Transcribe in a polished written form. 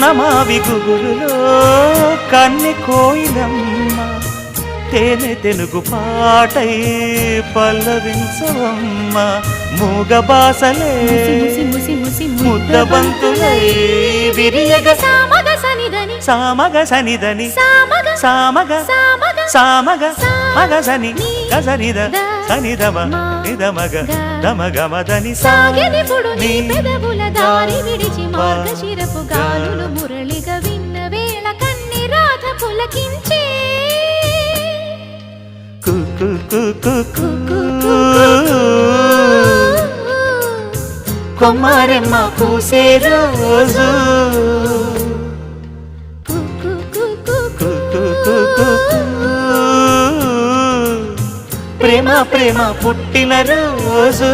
నమావి గుగురులో కన్నె కోయిలమ్మ తేనె తెనుగు పాటై పల్లవించవమ్మ మూగ బాసలే ముద్ద బంతులై విరియగ సామగ సనిదని సామగ సామగ మగసని గసనిద సనిదమ నిదమగ దమగమదని సాగెనిపుడు నీ పెదవుల దారి విడిచి మార్గశిరపు గాలులు మురళిగా విన్న వేళ కన్ని రాధ పులకించే కొమ్మారెమ్మ పూసే రోజు ప్రేమ ప్రేమ పుట్టిన రోజు